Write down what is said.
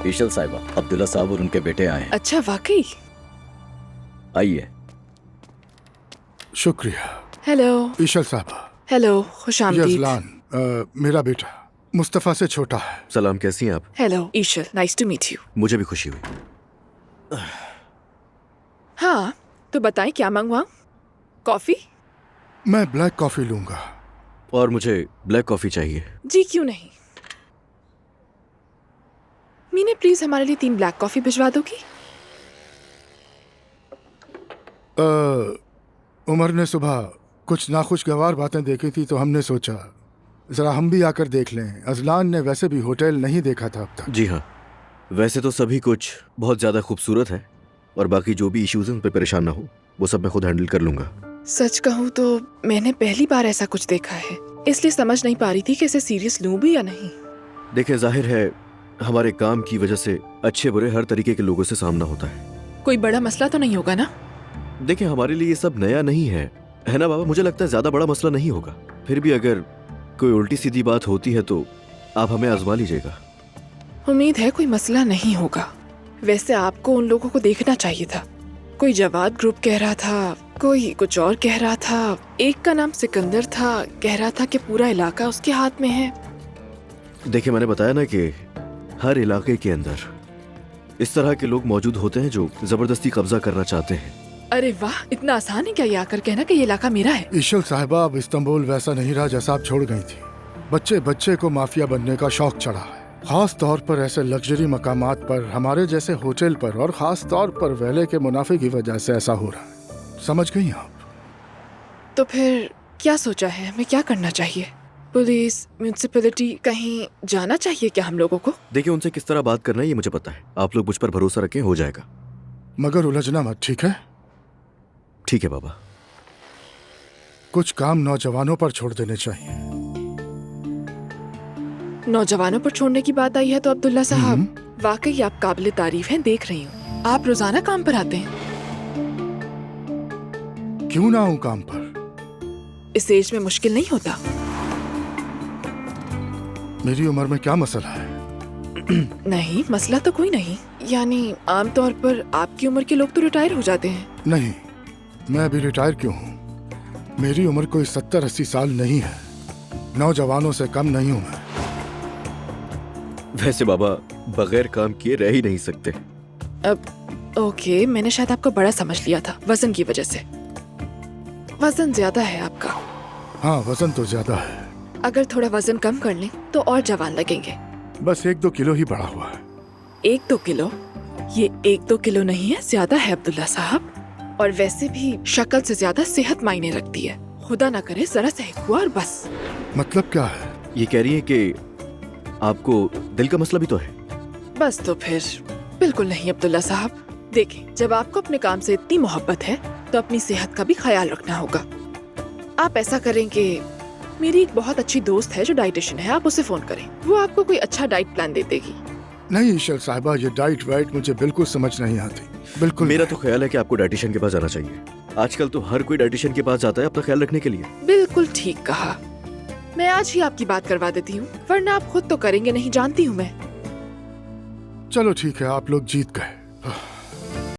ईशल साहिबा, अब्दुल्ला साहब और उनके बेटे आए हैं। अच्छा, वाकई? आइए। शुक्रिया। हेलो। ईशल साहबा। हेलो, खुश ये आमदीद। अजलान मेरा बेटा मुस्तफ़ा से छोटा है। सलाम, कैसी हैं आप? Hello Eshal, nice to meet you. मुझे भी खुशी हुई। हाँ, तो बताएं क्या मंगवाऊं? कॉफी? मैं ब्लैक कॉफ़ी लूँगा। और मुझे ब्लैक कॉफ़ी चाहिए। जी क्यों नहीं। मीने प्लीज हमारे लिए 3 ब्लैक कॉफी भिजवा दोगी? उमर ने सुबह कुछ नाखुशगवार बातें देखी थी तो हमने सोचा ज़रा हम भी आकर देख लें। अजलान ने वैसे भी होटल नहीं देखा था अब तक। जी हाँ, वैसे तो सभी कुछ बहुत ज़्यादा खूबसूरत है और बाकी जो भी इश्यूज हैं उन पर परेशान ना हो, वो सब मैं खुद हैंडल कर लूँगा। सच कहूँ तो मैंने पहली बार ऐसा कुछ देखा है, इसलिए समझ नहीं पा रही थी कि इसे सीरियस लूँ भी या नहीं। देखिए, जाहिर है हमारे काम की वजह से अच्छे बुरे हर तरीके के लोगों से सामना होता है। कोई बड़ा मसला तो नहीं होगा ना? देखिए, हमारे लिए ये सब नया नहीं है ना बाबा? मुझे लगता है ज़्यादा बड़ा मसला नहीं होगा। फिर भी अगर कोई उल्टी सीधी बात होती है तो आप हमें आजमा लीजिएगा। उम्मीद है कोई मसला नहीं होगा। वैसे आपको उन लोगों को देखना चाहिए था। कोई जवाद ग्रुप कह रहा था, कोई कुछ और कह रहा था। एक का नाम सिकंदर था, कह रहा था कि पूरा इलाका उसके हाथ में है। देखिए, मैंने बताया ना कि हर इलाके के अंदर इस तरह के लोग मौजूद होते हैं जो जबरदस्ती कब्जा करना चाहते हैं। अरे वाह, इतना आसान है क्या ये आकर कहना कि ये इलाका मेरा है? ईशल साहिबा, अब इस्तांबुल वैसा नहीं रहा जैसा आप छोड़ गई थी। बच्चे बच्चे को माफिया बनने का शौक चढ़ा है, खास तौर पर ऐसे लग्जरी मकामात पर, हमारे जैसे होटल पर, और खास तौर पर वेले के मुनाफे की वजह से ऐसा हो रहा है। समझ गई आप? तो फिर क्या सोचा है, हमें क्या करना चाहिए? पुलिस, म्यूनिसिपैलिटी, कहीं जाना चाहिए क्या हम लोगों को? देखिए, उनसे किस तरह बात करना है ये मुझे पता है। आप लोग मुझ पर भरोसा रखें, हो जाएगा। मगर उलझना मत, ठीक है? ठीक है बाबा। कुछ काम नौजवानों पर छोड़ देने चाहिए। नौजवानों पर छोड़ने की बात आई है तो अब्दुल्ला साहब, वाकई आप काबिल तारीफ हैं। देख रही हूँ आप रोजाना काम पर आते हैं। क्यों ना आऊं काम पर? इस एज में मुश्किल नहीं होता? मेरी उम्र में क्या मसला है? नहीं, मसला तो कोई नहीं। यानी आमतौर पर आपकी उम्र के लोग तो रिटायर हो जाते हैं। नहीं, मैं अभी रिटायर क्यों हूँ? मेरी उम्र कोई 70-80 साल नहीं है। नौजवानों से कम नहीं हूँ मैं। वैसे बाबा, बगैर काम किए रह ही नहीं सकते। अब ओके, मैंने शायद आपको बड़ा समझ लिया था वजन की वजह से। वजन ज्यादा है आपका। हाँ, वजन तो ज्यादा है। अगर थोड़ा वजन कम कर लें तो और जवान लगेंगे। बस 1-2 किलो ही बढ़ा हुआ है। 1-2 किलो? ये 1-2 किलो नहीं है, ज्यादा है अब्दुल्ला साहब। और वैसे भी शक्ल से ज्यादा सेहत मायने रखती है। खुदा ना करे जरा सा एक हुआ और बस। मतलब क्या है? ये कह रही है कि आपको दिल का मसला भी तो है। बस तो फिर बिल्कुल नहीं अब्दुल्ला साहब। देखें, जब आपको अपने काम से इतनी मोहब्बत है तो अपनी सेहत का भी ख्याल रखना होगा। आप ऐसा करें कि मेरी एक बहुत अच्छी दोस्त है जो डाइटिशियन है, आप उसे फोन करें, वो आपको कोई अच्छा डाइट प्लान दे देगी। नहीं ईशल साहिबा, ये डाइट वाइट मुझे बिल्कुल समझ नहीं आती। बिल्कुल मेरा तो ख्याल है कि आपको डाइटिशियन के पास जाना चाहिए। आजकल तो हर कोई डाइटिशियन के पास जाता है अपना ख्याल रखने के लिए। बिल्कुल ठीक कहा। मैं आज ही आपकी बात करवा देती हूँ, वरना आप खुद तो करेंगे नहीं, जानती हूँ मैं। चलो ठीक है, आप लोग जीत गए।